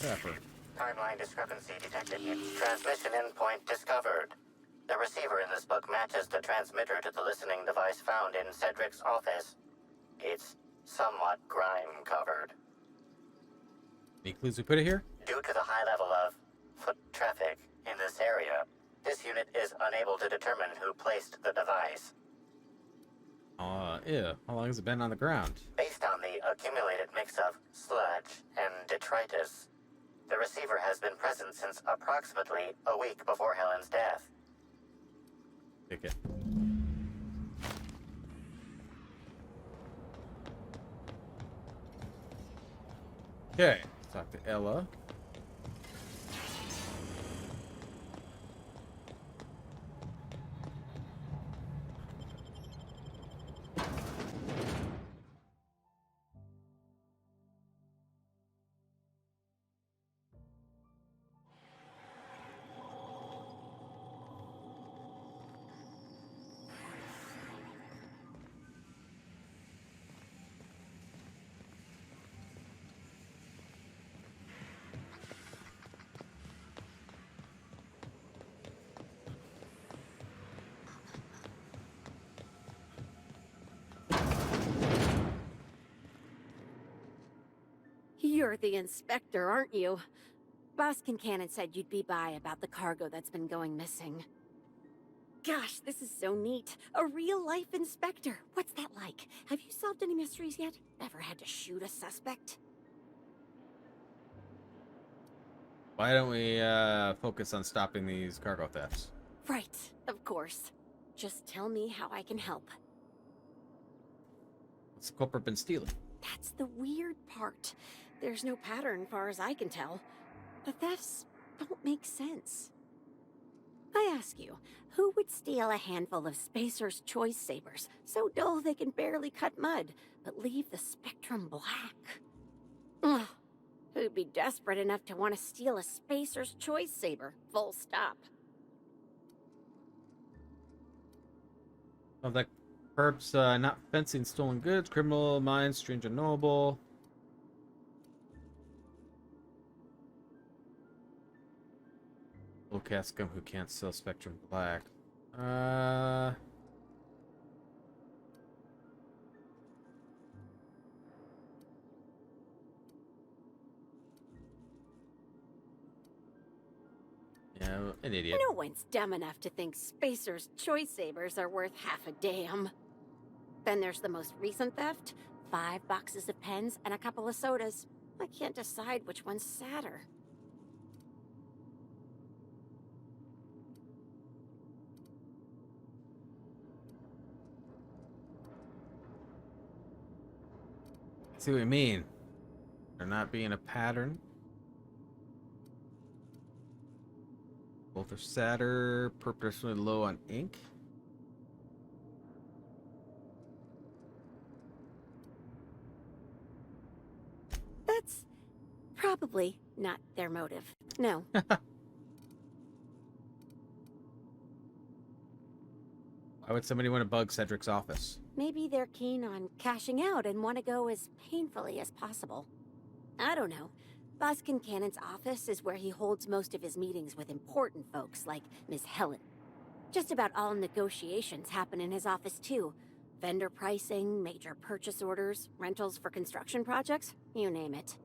Crapper. Timeline discrepancy detected. Transmission endpoint discovered. The receiver in this book matches the transmitter to the listening device found in Cedric's office. It's somewhat grime-covered. Any clues we put it here? Due to the high level of foot traffic in this area, this unit is unable to determine who placed the device. Ew. How long has it been on the ground? Based on the accumulated mix of sludge and detritus, the receiver has been present since approximately a week before Helen's death. Take it. Okay. Talk to Ella. You're the inspector, aren't you? Boss Kincannon said you'd be by about the cargo that's been going missing. Gosh, this is so neat. A real-life inspector. What's that like? Have you solved any mysteries yet? Ever had to shoot a suspect? Why don't we focus on stopping these cargo thefts? Right, of course. Just tell me how I can help. What's the culprit been stealing? That's the weird part. There's no pattern, far as I can tell. The thefts don't make sense. I ask you, who would steal a handful of Spacer's Choice Sabers, so dull they can barely cut mud, but leave the spectrum black? Ugh. Who'd be desperate enough to want to steal a Spacer's Choice Saber, full stop? Sounds like perps not fencing stolen goods, criminal minds, strange and knowable. Low caste scum who can't sell Spectrum Black. Yeah, an idiot. No one's dumb enough to think Spacer's Choice Sabers are worth half a damn. Then there's the most recent theft. 5 boxes of pens and a couple of sodas. I can't decide which one's sadder. See what you mean. There not being a pattern. Both are sadder, purposely low on ink. That's probably not their motive. No. Why would somebody want to bug Cedric's office? Maybe they're keen on cashing out and want to go as painfully as possible. I don't know. Boss Kincannon's office is where he holds most of his meetings with important folks like Miss Helen. Just about all negotiations happen in his office too. Vendor pricing, major purchase orders, rentals for construction projects, you name it.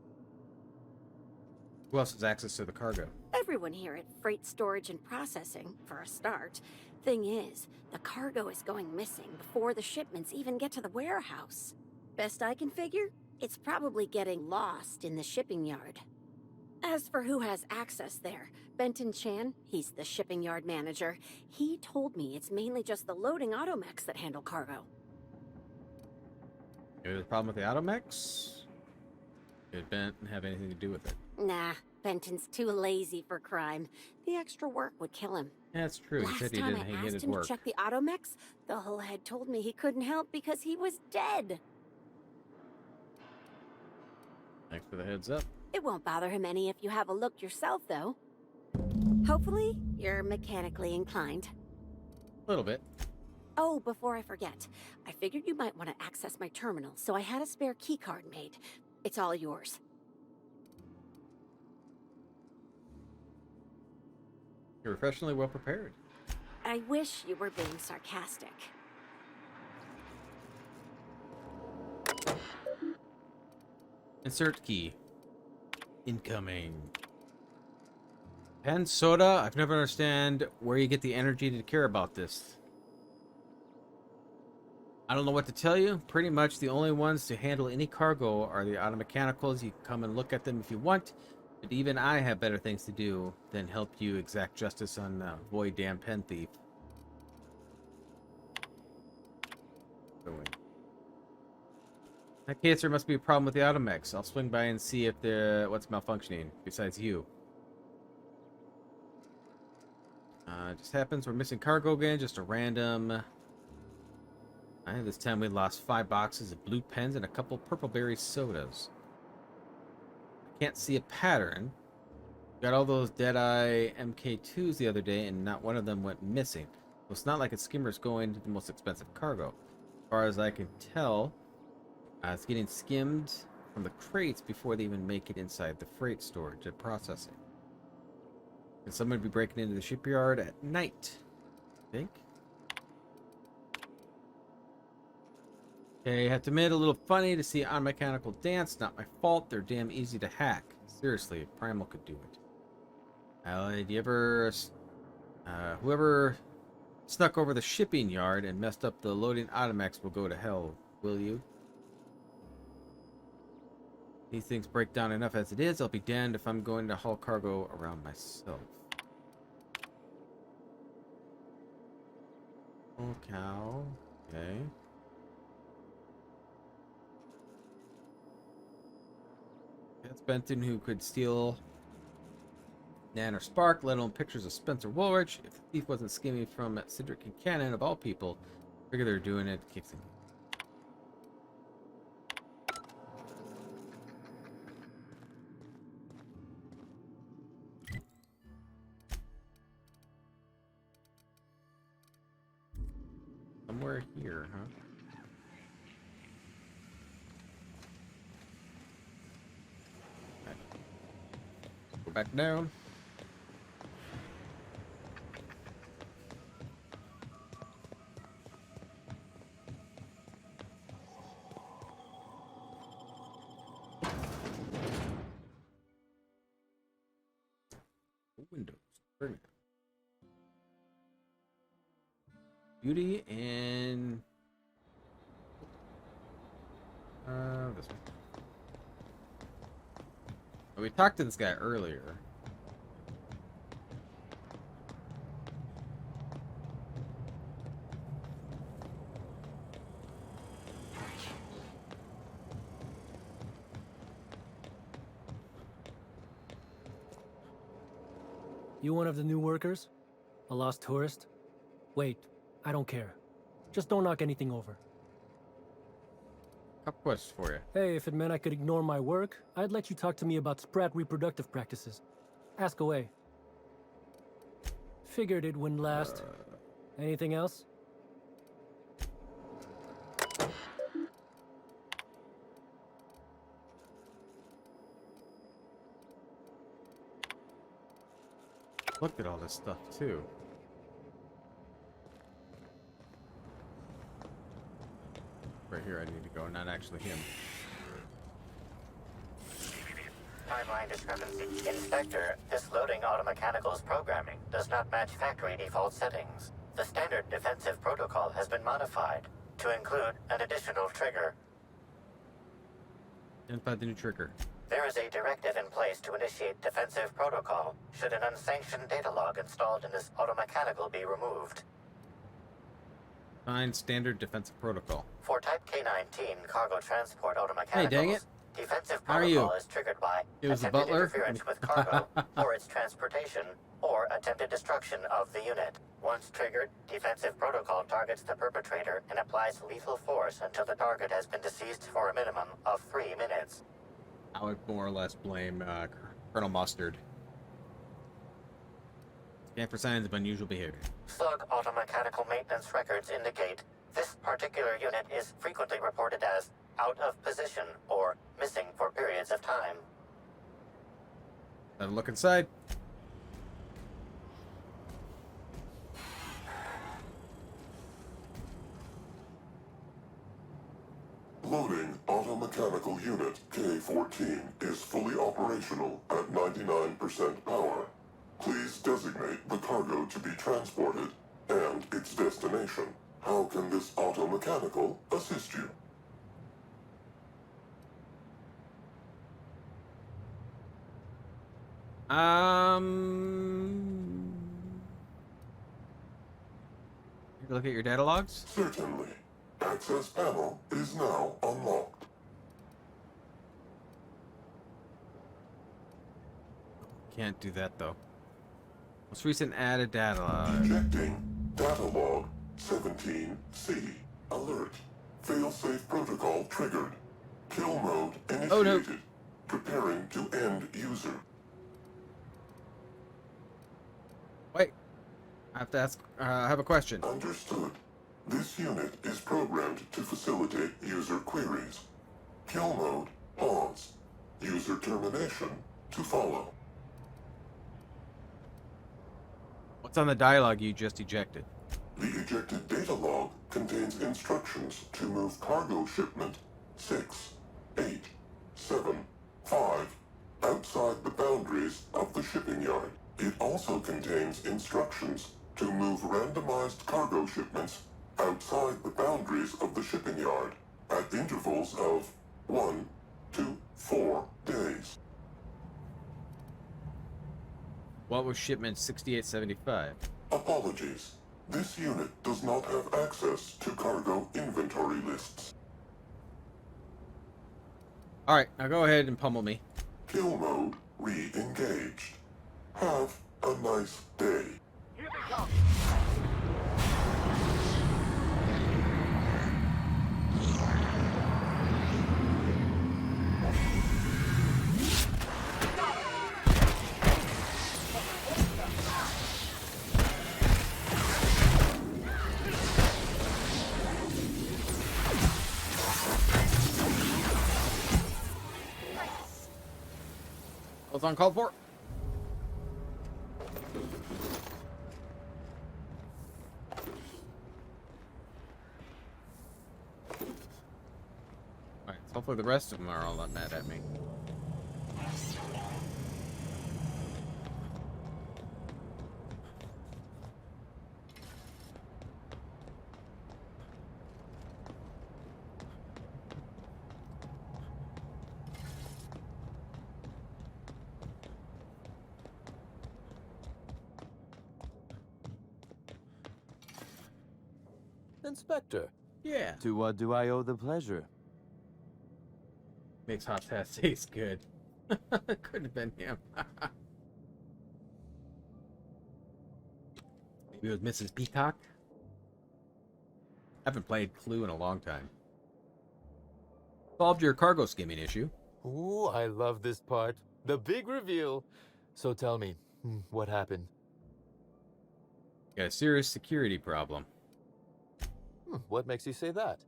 Who else has access to the cargo? Everyone here at Freight Storage and Processing, for a start. Thing is, the cargo is going missing before the shipments even get to the warehouse. Best I can figure, it's probably getting lost in the shipping yard. As for who has access there, Benton Chan, he's the shipping yard manager, he told me it's mainly just the loading automechs that handle cargo. Maybe there's a problem with the automechs? Did Benton have anything to do with it? Nah, Benton's too lazy for crime. The extra work would kill him. Yeah, that's true. He Last said he time didn't I hate asked his him work. to check the automechs, the whole head told me he couldn't help because he was dead. Thanks for the heads up. It won't bother him any if you have a look yourself, though. Hopefully, you're mechanically inclined. A little bit. Oh, before I forget, I figured you might want to access my terminal, so I had a spare keycard made. It's all yours. You're professionally well prepared. I wish you were being sarcastic. Insert key. Incoming. Pen soda? I've never understand where you get the energy to care about this. I don't know what to tell you. Pretty much the only ones to handle any cargo are the automechanicals. You can come and look at them if you want, but even I have better things to do than help you exact justice on Void Damn Pen Thief. In that case, there must be a problem with the automechs. I'll swing by and see if what's malfunctioning, besides you. It just happens we're missing cargo again, just a random... this time we lost 5 boxes of blue pens and a couple purple berry sodas. I can't see a pattern. Got all those Deadeye MK2s the other day and not one of them went missing. So it's not like a skimmer's going to the most expensive cargo. As far as I can tell, it's getting skimmed from the crates before they even make it inside the freight storage and processing. And someone would be breaking into the shipyard at night, I think. Okay, I have to admit, a little funny to see on mechanical dance. Not my fault. They're damn easy to hack. Seriously, if Primal could do it. Do you ever... whoever snuck over the shipping yard and messed up the loading automechs will go to hell, will you? These things break down enough as it is. I'll be damned if I'm going to haul cargo around myself. Oh, cow. Okay. That's Benton who could steal Nan or Spark, let alone pictures of Spencer Woolrich. If the thief wasn't skimming from Cedric and Cannon, of all people, I figure they're doing it. Kicks him. Somewhere here, huh? Go back down. Windows. Burn it. Beauty and this one. Oh, we talked to this guy earlier. You one of the new workers? A lost tourist? Wait, I don't care. Just don't knock anything over. Couple questions for you. Hey, if it meant I could ignore my work, I'd let you talk to me about Sprat reproductive practices. Ask away. Figured it wouldn't last. Anything else? Looked at all this stuff too. Right here I need to go, not actually him. Timeline discrepancy. Inspector, this loading automechanicals programming does not match factory default settings. The standard defensive protocol has been modified to include an additional trigger. Identify the new trigger. There is a directive in place to initiate defensive protocol should an unsanctioned data log installed in this automechanical be removed. Find standard defensive protocol. For Type K-19 cargo transport automechanicals, Hey, dang it. defensive How are you? protocol is triggered by It was the attempted butler? interference with cargo or its transportation, or attempted destruction of the unit. Once triggered, defensive protocol targets the perpetrator and applies lethal force until the target has been deceased for a minimum of 3 minutes. I would more or less blame Colonel Mustard. Scan for signs of unusual behavior. Slug automechanical maintenance records indicate this particular unit is frequently reported as out of position or missing for periods of time. Have a look inside. operational at 99% power. Please designate the cargo to be transported and its destination. How can this automechanical assist you? You look at your data logs? Certainly. Access panel is now unlocked. Can't do that though. Most recent added data log. Ejecting data log 17C. Alert. Failsafe protocol triggered. Kill mode initiated. Oh, no. Preparing to end user. Wait. I have to ask. I have a question. Understood. This unit is programmed to facilitate user queries. Kill mode pause. User termination to follow. What's on the dialogue you just ejected? The ejected data log contains instructions to move cargo shipment 6, 8, 7, 5 outside the boundaries of the shipping yard. It also contains instructions to move randomized cargo shipments outside the boundaries of the shipping yard at intervals of 1 to 4 days. What was shipment 6875? Apologies. This unit does not have access to cargo inventory lists. Alright, now go ahead and pummel me. Kill mode re-engaged. Have a nice day. Here they come! What's uncalled for? Alright, so hopefully the rest of them are all not mad at me. Inspector, Yeah. to what do I owe the pleasure? Makes hot test taste good. Could have been him. Maybe it was Mrs. Peacock. Haven't played Clue in a long time. Solved your cargo skimming issue. Ooh, I love this part. The big reveal. So tell me, what happened? Got a serious security problem. What makes you say that?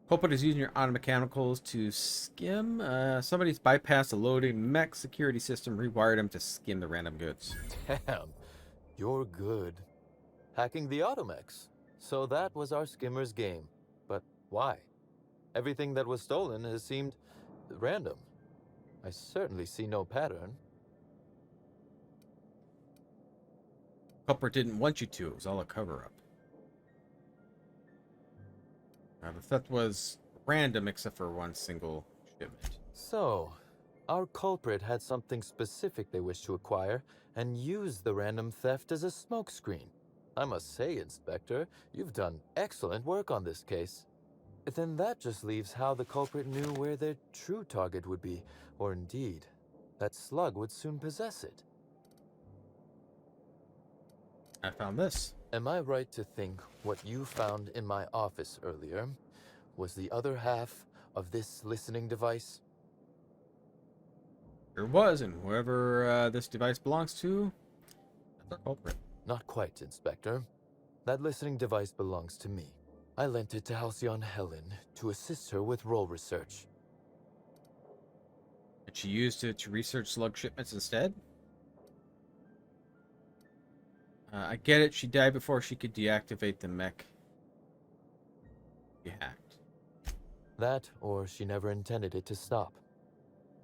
Culprit is using your automechanicals to skim. Somebody's bypassed a loading mech security system, rewired him to skim the random goods. Damn, you're good. Hacking the automechs. So that was our skimmer's game. But why? Everything that was stolen has seemed random. I certainly see no pattern. Culprit didn't want you to. It was all a cover-up. The theft was random except for one single shipment. So, our culprit had something specific they wished to acquire and used the random theft as a smokescreen. I must say, Inspector, you've done excellent work on this case. Then that just leaves how the culprit knew where their true target would be, or indeed, that slug would soon possess it. I found this. Am I right to think what you found in my office earlier was the other half of this listening device? There was, and whoever this device belongs to, that's our culprit. Not quite, Inspector. That listening device belongs to me. I lent it to Halcyon Helen to assist her with role research. And she used it to research slug shipments instead? I get it. She died before she could deactivate the mech. She hacked. That, or she never intended it to stop.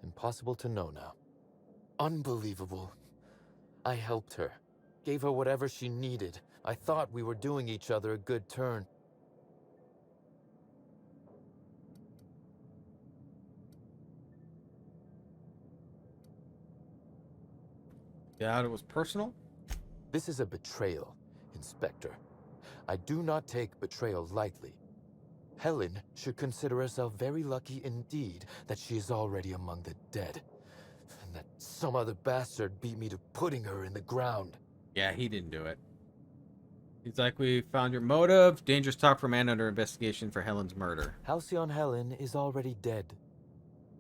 Impossible to know now. Unbelievable. I helped her. Gave her whatever she needed. I thought we were doing each other a good turn. Yeah, it was personal? This is a betrayal, Inspector. I do not take betrayal lightly. Helen should consider herself very lucky indeed that she is already among the dead. And that some other bastard beat me to putting her in the ground. Yeah, he didn't do it. He's like, we found your motive. Dangerous talk for man under investigation for Helen's murder. Halcyon Helen is already dead.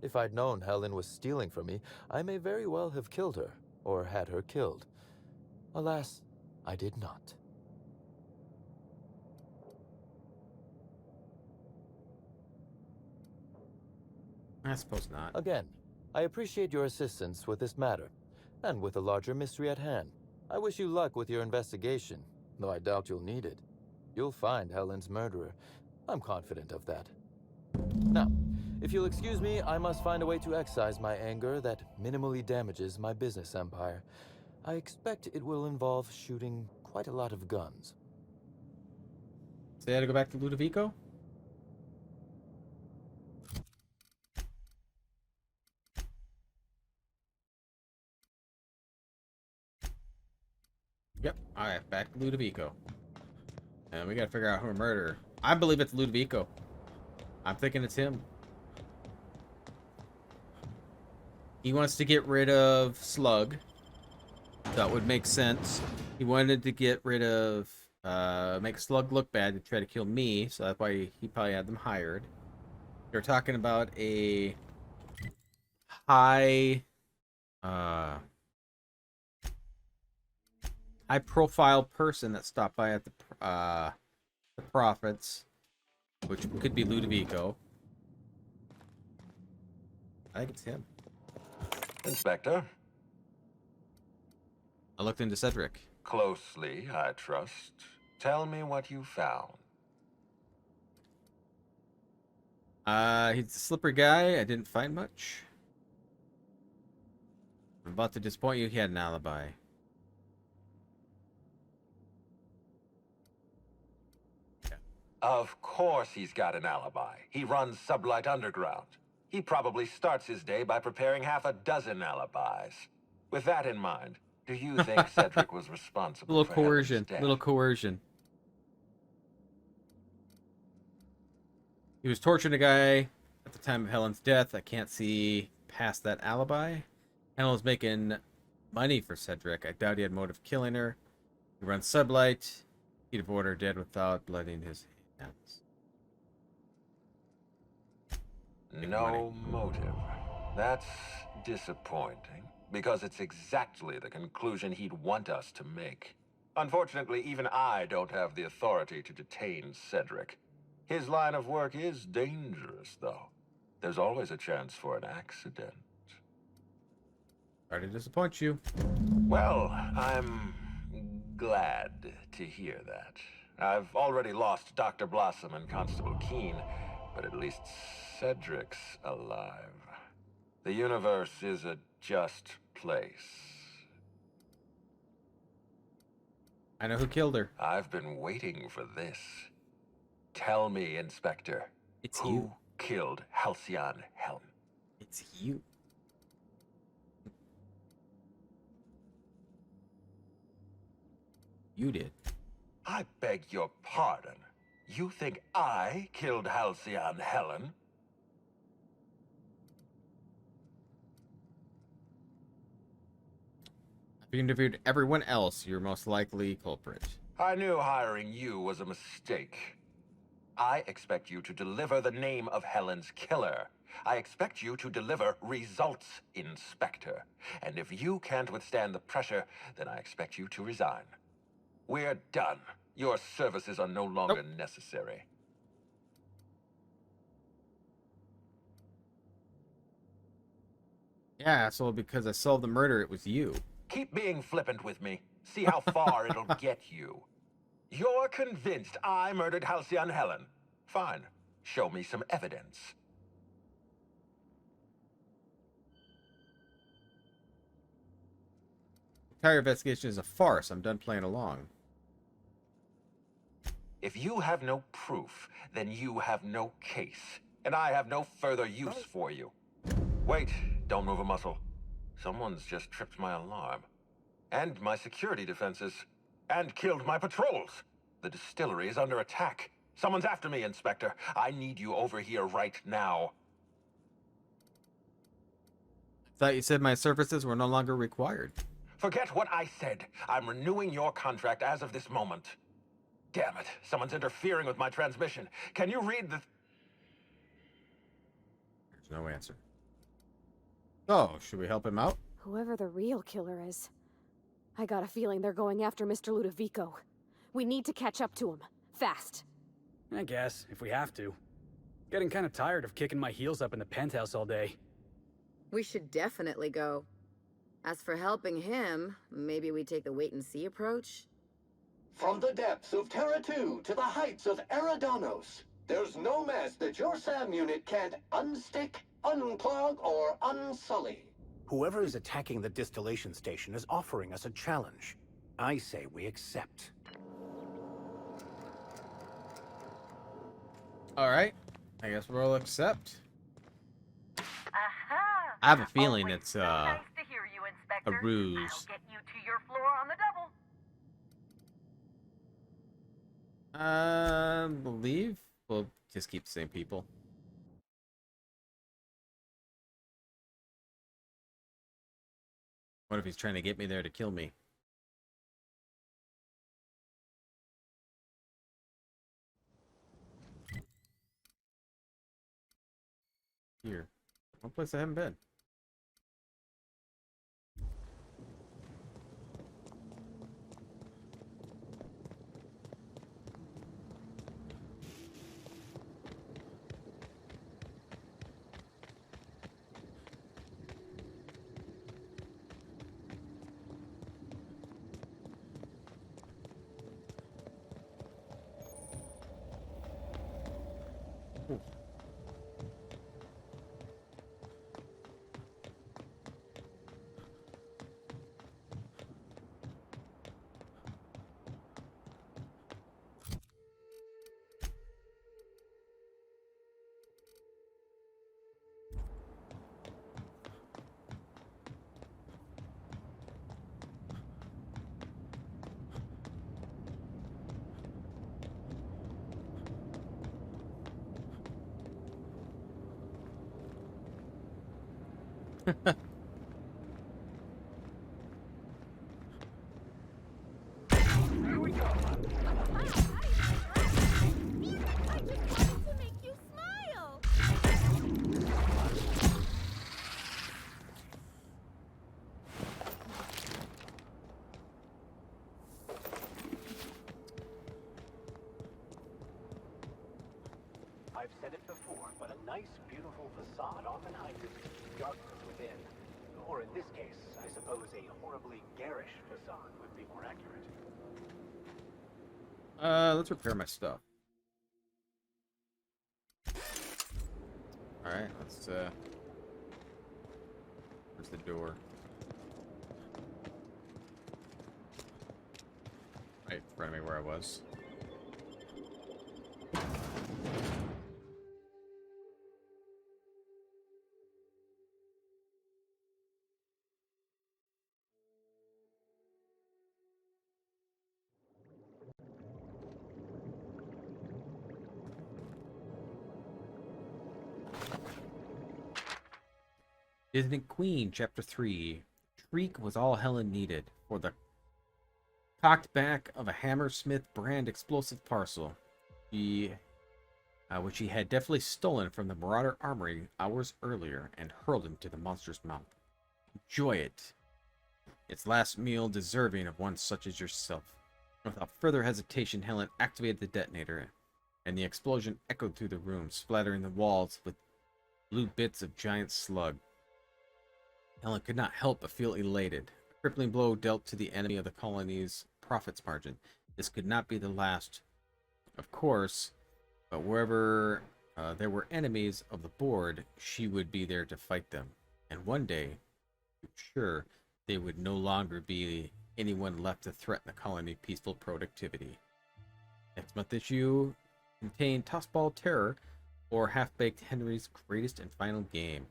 If I'd known Helen was stealing from me, I may very well have killed her, or had her killed. Alas, I did not. I suppose not. Again, I appreciate your assistance with this matter, and with the larger mystery at hand. I wish you luck with your investigation, though I doubt you'll need it. You'll find Helen's murderer. I'm confident of that. Now, if you'll excuse me, I must find a way to excise my anger that minimally damages my business empire. I expect it will involve shooting quite a lot of guns. So they had to go back to Ludovico? Yep. Alright, back to Ludovico. And we gotta figure out who murdered. I believe it's Ludovico. I'm thinking it's him. He wants to get rid of Slug. That would make sense. He wanted to get rid of make Slug look bad to try to kill me, so that's why he probably had them hired. They're talking about a high high profile person that stopped by at the Prophets, which could be Ludovico. I think it's him. Inspector, I looked into Cedric. closely, I trust. Tell me what you found. He's a slippery guy. I didn't find much. I'm about to disappoint you. He had an alibi. Of course he's got an alibi. He runs Sublight Underground. He probably starts his day by preparing half a dozen alibis. With that in mind, do you think Cedric was responsible Little for Helen's coercion. death? Little coercion. He was torturing a guy at the time of Helen's death. I can't see past that alibi. Helen was making money for Cedric. I doubt he had motive killing her. He runs Sublight. He'd have ordered her dead without blooding his hands. No motive. That's disappointing, because it's exactly the conclusion he'd want us to make. Unfortunately, even I don't have the authority to detain Cedric. His line of work is dangerous, though. There's always a chance for an accident. Sorry to disappoint you. Well, I'm glad to hear that. I've already lost Dr. Blossom and Constable Keene, but at least Cedric's alive. The universe is a just place. I know who killed her. I've been waiting for this. Tell me, Inspector. It's who you. killed Halcyon Helen? It's you. You did. I beg your pardon. You think I killed Halcyon Helen? If you interviewed everyone else, you're most likely culprit. I knew hiring you was a mistake. I expect you to deliver the name of Helen's killer. I expect you to deliver results, Inspector. And if you can't withstand the pressure, then I expect you to resign. We're done. Your services are no longer necessary. Yeah, so because I solved the murder, it was you. Keep being flippant with me. See how far it'll get you. You're convinced I murdered Halcyon Helen. Fine. Show me some evidence. entire investigation is a farce. I'm done playing along. If you have no proof, then you have no case, and I have no further use for you. Wait, don't move a muscle. Someone's just tripped my alarm. And my security defenses. And killed my patrols. The distillery is under attack. Someone's after me, Inspector. I need you over here right now. Thought you said my services were no longer required. Forget what I said. I'm renewing your contract as of this moment. Damn it, someone's interfering with my transmission. Can you read the... There's no answer. Oh, should we help him out? Whoever the real killer is, I got a feeling they're going after Mr. Ludovico. We need to catch up to him. Fast. I guess, if we have to. Getting kind of tired of kicking my heels up in the penthouse all day. We should definitely go. As for helping him, maybe we take the wait-and-see approach? From the depths of Terra 2 to the heights of Eridanos, there's no mess that your SAM unit can't unstick, unclog, or unsully. Whoever is attacking the distillation station is offering us a challenge. I say we accept. Alright. I guess we'll accept. Aha! I have a feeling Always it's so nice to hear you, Inspector. a ruse. I'll get you to your floor on the double. Believe we'll just keep the same people. What if he's trying to get me there to kill me? Here. One place I haven't been. Here we go. I just wanted to make you smile. I've said it before, but a nice, beautiful facade often hides its darkness within. Or in this case, I suppose a horribly garish facade would be more accurate. Let's repair my stuff. Alright, let's, where's the door? Right in front of me where I was. Disney Queen, Chapter 3. Shriek was all Helen needed for the cocked back of a Hammersmith brand explosive parcel, which he had definitely stolen from the Marauder Armory hours earlier and hurled him to the monster's mouth. Enjoy it. Its last meal deserving of one such as yourself. Without further hesitation, Helen activated the detonator, and the explosion echoed through the room, splattering the walls with blue bits of giant slug. Helen could not help but feel elated. A crippling blow dealt to the enemy of the colony's profits margin. This could not be the last, of course, but wherever there were enemies of the board, she would be there to fight them. And one day, sure, there would no longer be anyone left to threaten the colony's peaceful productivity. Next month issue contained Tossball Terror, or Half-Baked Henry's greatest and final game.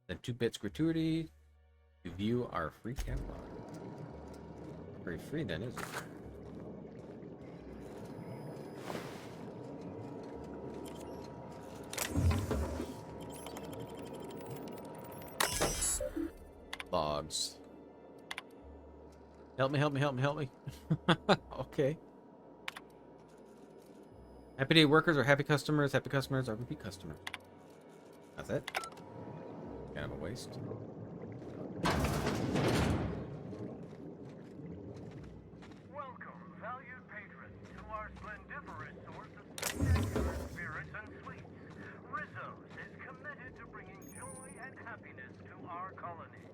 Then 2 bits gratuity to view our free catalog. Very free then, isn't it? Logs. Help me, help me, help me, help me. Okay. Happy day workers are happy customers are repeat customers. That's it. Kind of a waste. Welcome, valued patrons, to our splendiferous source of spectacular spirits and sweets. Rizzo's is committed to bringing joy and happiness to our colony.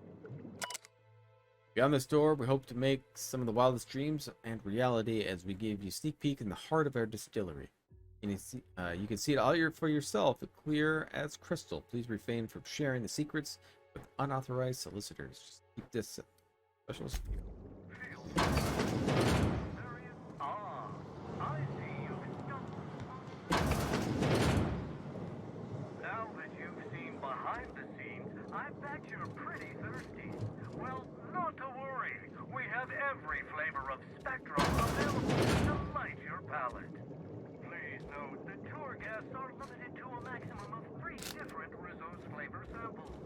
Beyond this door, we hope to make some of the wildest dreams and reality as we give you a sneak peek in the heart of our distillery. And you can see it all for yourself, clear as crystal. Please refrain from sharing the secrets with unauthorized solicitors. Just keep this special. I see you've done. Now that you've seen behind the scenes, I bet you're pretty thirsty. Well, not to worry. We have every flavor of Spectrum available to delight your palate. Please note that tour guests are limited to a maximum of 3 different Rizzo's flavor samples.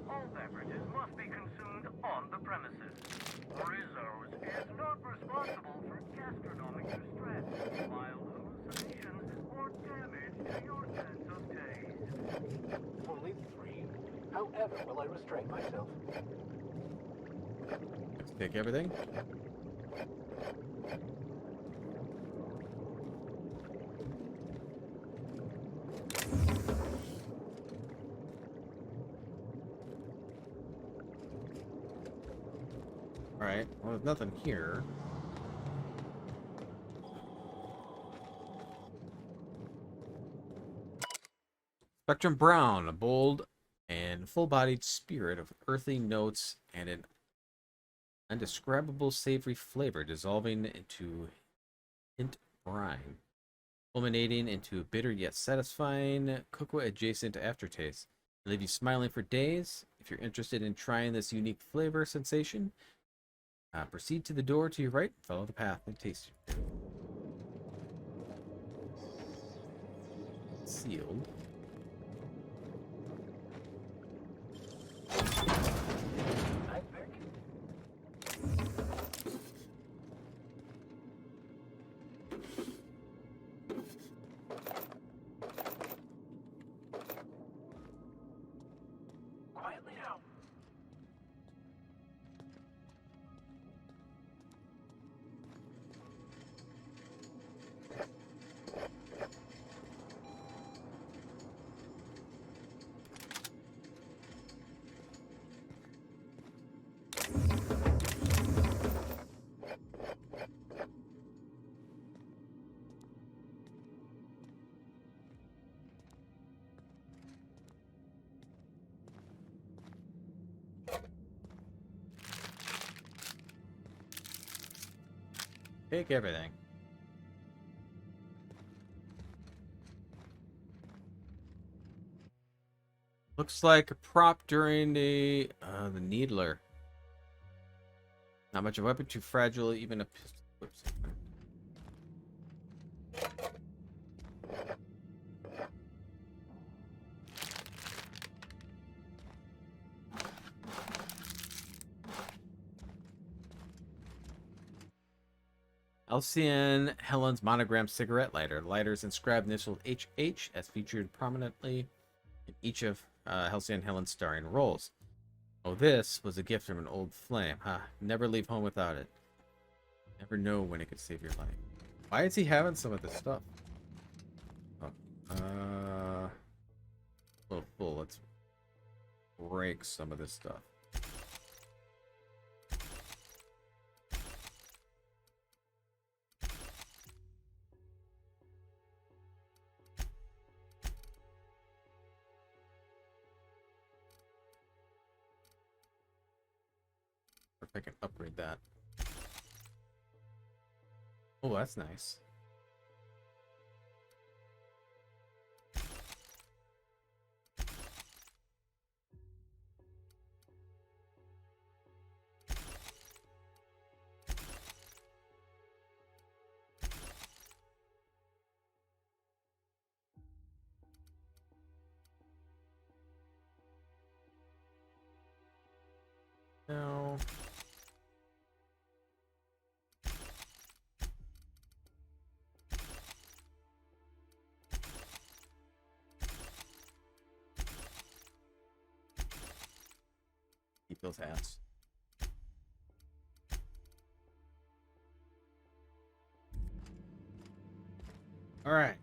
All beverages must be consumed on the premises. Rizzo's is not responsible for gastronomic distress, mild hallucinations, or damage to your sense of taste. Only 3. However will I restrain myself? Let's take everything. Alright, well, there's nothing here. Spectrum Brown, a bold and full-bodied spirit of earthy notes and an undescribable savory flavor dissolving into hint brine, culminating into a bitter yet satisfying cocoa-adjacent aftertaste. Leave you smiling for days. If you're interested in trying this unique flavor sensation, proceed to the door to your right, follow the path, and taste it. Sealed. Quietly now. Take everything. Looks like a prop during the Needler. Not much of a weapon, too fragile, even a pistol. Whoops. Halcyon Helen's monogram cigarette lighter. Lighters inscribed initial HH as featured prominently in each of Halcyon Helen's starring roles. Oh, this was a gift from an old flame. Huh? Never leave home without it. Never know when it could save your life. Why is he having some of this stuff? Oh, a little full. Let's break some of this stuff. I can upgrade that. Oh, that's nice. No. Keep those hats. All right.